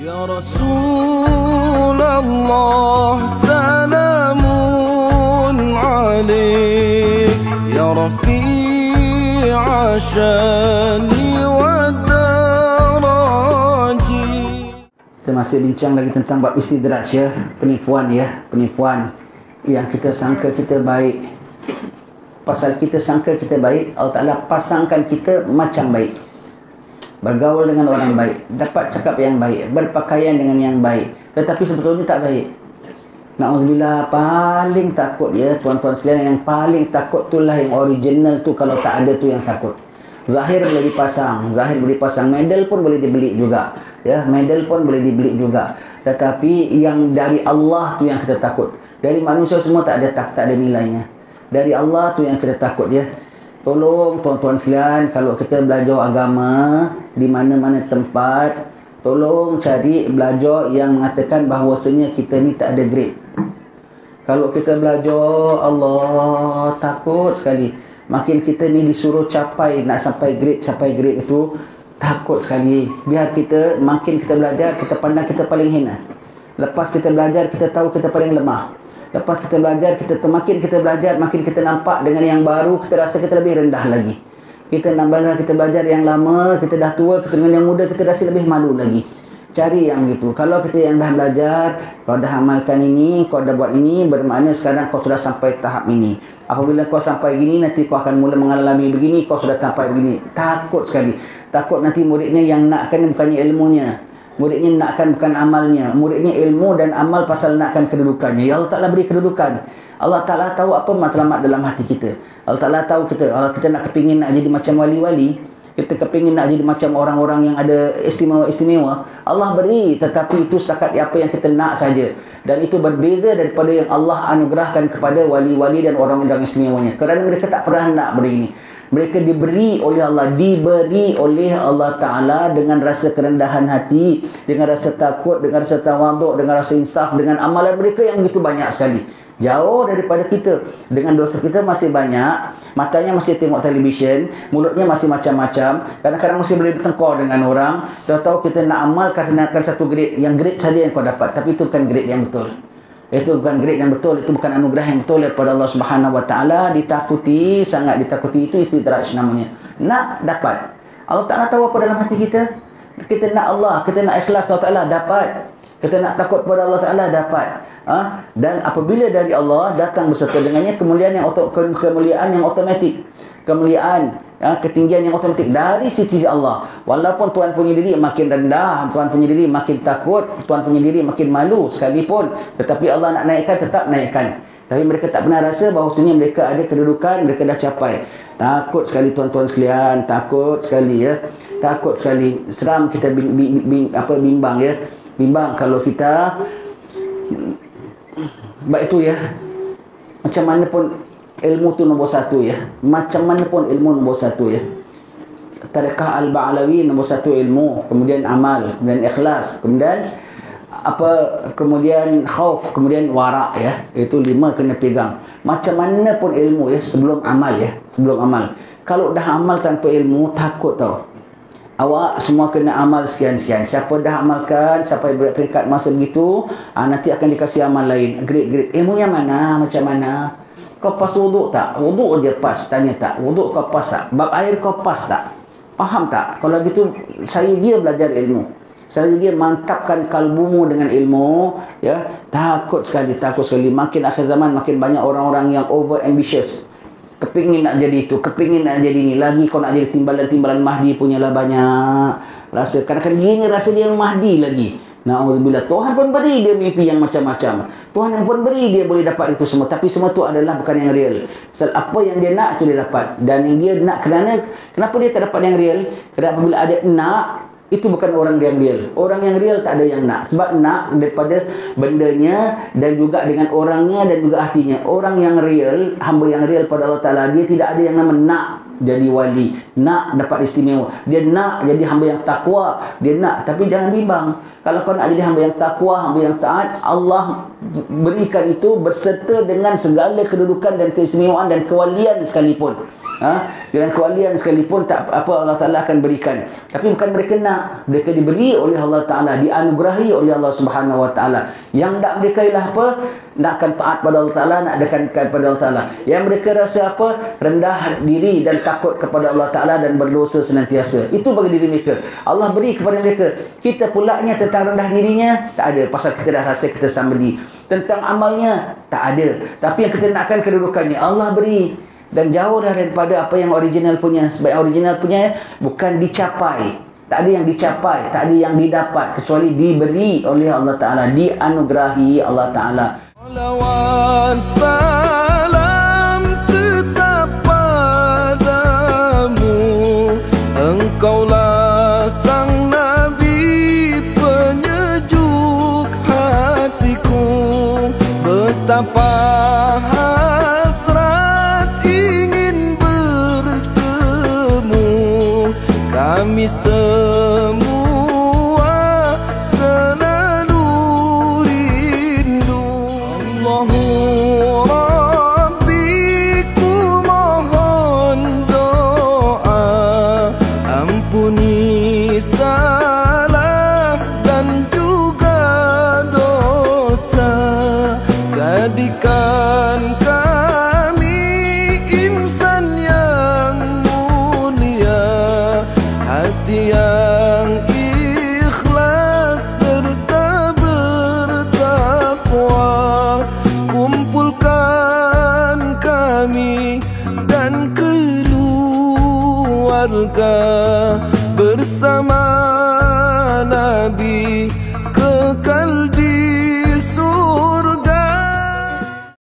Ya Rasulullah salamun alaik ya Rafi'a syani wa daraji. Kita masih bincang lagi tentang bab istidraj ya, penipuan yang kita sangka kita baik. Pasal kita sangka kita baik, Allah Ta'ala pasangkan kita macam baik. Bergaul dengan orang baik, dapat cakap yang baik, berpakaian dengan yang baik, tetapi sebetulnya tak baik. Na'udzubillah, paling takut ya tuan-tuan sekalian, yang paling takut itulah yang original tu. Kalau tak ada tu yang takut. Zahir boleh dipasang, medal pun boleh dibeli juga ya, medal pun boleh dibeli juga, tetapi yang dari Allah tu yang kita takut. Dari manusia semua tak ada nilainya. Dari Allah tu yang kita takut ya. Tolong tuan-tuan sekalian, kalau kita belajar agama di mana-mana tempat, tolong cari belajar yang mengatakan bahawasanya kita ni tak ada grade. Kalau kita belajar, Allah takut sekali. Makin kita ni disuruh nak sampai grade itu, takut sekali. Biar kita, makin kita belajar, kita pandang kita paling hina. Lepas kita belajar, kita tahu kita paling lemah. Lepas kita belajar, makin kita belajar, makin kita nampak dengan yang baru, kita rasa kita lebih rendah lagi. Kita belajar yang lama, kita dah tua, kita dengan yang muda, kita rasa lebih malu lagi. Cari yang gitu. Kalau kita yang dah belajar, kau dah amalkan ini, kau dah buat ini, bermakna sekarang kau sudah sampai tahap ini. Apabila kau sampai gini, nanti kau akan mula mengalami begini, kau sudah sampai begini. Takut sekali. Takut nanti muridnya yang nakkan bukannya ilmunya. Muridnya nakkan bukan amalnya. Muridnya ilmu dan amal pasal nakkan kedudukannya. Ya Allah Ta'ala beri kedudukan. Allah Ta'ala tahu apa matlamat dalam hati kita. Allah Ta'ala tahu kita. Kalau kita nak kepingin nak jadi macam wali-wali, kita kepingin nak jadi macam orang-orang yang ada istimewa-istimewa, Allah beri. Tetapi itu setakat apa yang kita nak saja. Dan itu berbeza daripada yang Allah anugerahkan kepada wali-wali dan orang-orang istimewanya. Kerana mereka tak pernah nak beri ini. Mereka diberi oleh Allah Ta'ala dengan rasa kerendahan hati, dengan rasa takut, dengan rasa tawaduk, dengan rasa insaf, dengan amalan mereka yang begitu banyak sekali. Jauh daripada kita. Dengan dosa kita masih banyak, matanya masih tengok televisyen, mulutnya masih macam-macam, kadang-kadang masih boleh bertengkar dengan orang. Tahu-tahu kita nak amal kerana satu grade, yang grade saja yang kau dapat, tapi itu bukan grade yang betul. Itu bukan grade yang betul, itu bukan anugerah yang betul daripada Allah Subhanahu Wa Taala. Ditakuti, sangat ditakuti. Itu istidraj namanya. Nak dapat. Allah Ta'ala tahu apa dalam hati kita. Kita nak Allah, kita nak ikhlas Allah Ta'ala, dapat. Kita nak takut kepada Allah Ta'ala, dapat. Dan apabila dari Allah datang beserta dengannya kemuliaan yang otomatik. Kemuliaan, ketinggian yang otomatik dari sisi Allah. Walaupun Tuhan punya diri makin rendah, Tuhan punya diri makin takut, Tuhan punya diri makin malu sekalipun, tetapi Allah nak naikkan, tetap naikkan. Tapi mereka tak pernah rasa bahawasanya mereka ada kedudukan, mereka dah capai. Takut sekali tuan-tuan sekalian, takut sekali ya. Takut sekali. Seram kita bimbang ya. Bimbang kalau kita baik itu ya. Macam mana pun ilmu tu nombor satu ya. Macam mana pun ilmu nombor satu ya. Tariqah Al-Ba'alawi nombor satu ilmu, kemudian amal, kemudian ikhlas, kemudian khauf, kemudian wara ya. Itu 5 kena pegang. Macam mana pun ilmu ya, sebelum amal ya, sebelum amal. Kalau dah amal tanpa ilmu, takut tau. Awak semua kena amal sekian-sekian. Siapa dah amalkan sampai peringkat masa begitu, nanti akan dikasih amal lain. Grade. Ilmunya mana? Macam mana? Kau pas wuduk tak? Wuduk dia pas. Tanya tak? Wuduk kau pas tak? Bab air kau pas tak? Faham tak? Kalau gitu, saya dia belajar ilmu. Saya dia mantapkan kalbumu dengan ilmu. Ya, takut sekali. Makin akhir zaman, makin banyak orang-orang yang over ambitious. Kepingin nak jadi itu, kepingin nak jadi ini. Lagi kau nak jadi timbalan-timbalan Mahdi punyalah banyak. Rasa kadang-kadang dia rasa dia yang Mahdi lagi. Na'udzubillah. Tuhan pun beri dia mimpi yang macam-macam. Tuhan pun beri dia boleh dapat itu semua. Tapi semua itu adalah bukan yang real. Sebab apa yang dia nak itu dia dapat. Dan yang dia nak kenapa dia tak dapat yang real? Kerana apabila ada nak, itu bukan orang yang real. Orang yang real tak ada yang nak. Sebab nak daripada bendanya dan juga dengan orangnya dan juga hatinya. Orang yang real, hamba yang real pada Allah Ta'ala, dia tidak ada yang nama nak jadi wali, nak dapat istimewa. Dia nak jadi hamba yang takwa. Dia nak, tapi jangan bimbang. Kalau kau nak jadi hamba yang takwa, hamba yang taat, Allah berikan itu berserta dengan segala kedudukan dan keistimewaan dan kewalian sekalipun. Dengan keahlian sekalipun tak apa, Allah Ta'ala akan berikan. Tapi bukan mereka nak, mereka diberi oleh Allah Ta'ala, dianugerahi oleh Allah Subhanahu Wa Ta'ala. Yang nak mereka ialah apa? Nakkan taat pada Allah Ta'ala, nak dekatkan pada Allah Ta'ala. Yang mereka rasa apa? Rendah diri dan takut kepada Allah Ta'ala dan berdosa senantiasa. Itu bagi diri mereka. Allah beri kepada mereka. Kita pulaknya tentang rendah dirinya, tak ada. Pasal kita dah rasa kita somebody. Tentang amalnya, tak ada. Tapi yang kita nakkan kedudukannya, Allah beri. Dan jauh dah daripada apa yang original punya. Sebab yang original punya bukan dicapai. Tak ada yang dicapai, tak ada yang didapat, kecuali diberi oleh Allah Ta'ala, dianugerahi Allah Ta'ala. Lawan salam tetap padamu, Engkaulah sang Nabi penyejuk hatiku. Betapa hasrat ingin bertemu kami semua, selalu rindu. Allahu Rabbi, ku mohon doa, ampuni salah dan juga dosa. Jadikan kami insan yang mulia, hati yang ikhlas serta bertakwa. Kumpulkan kami dan keluarga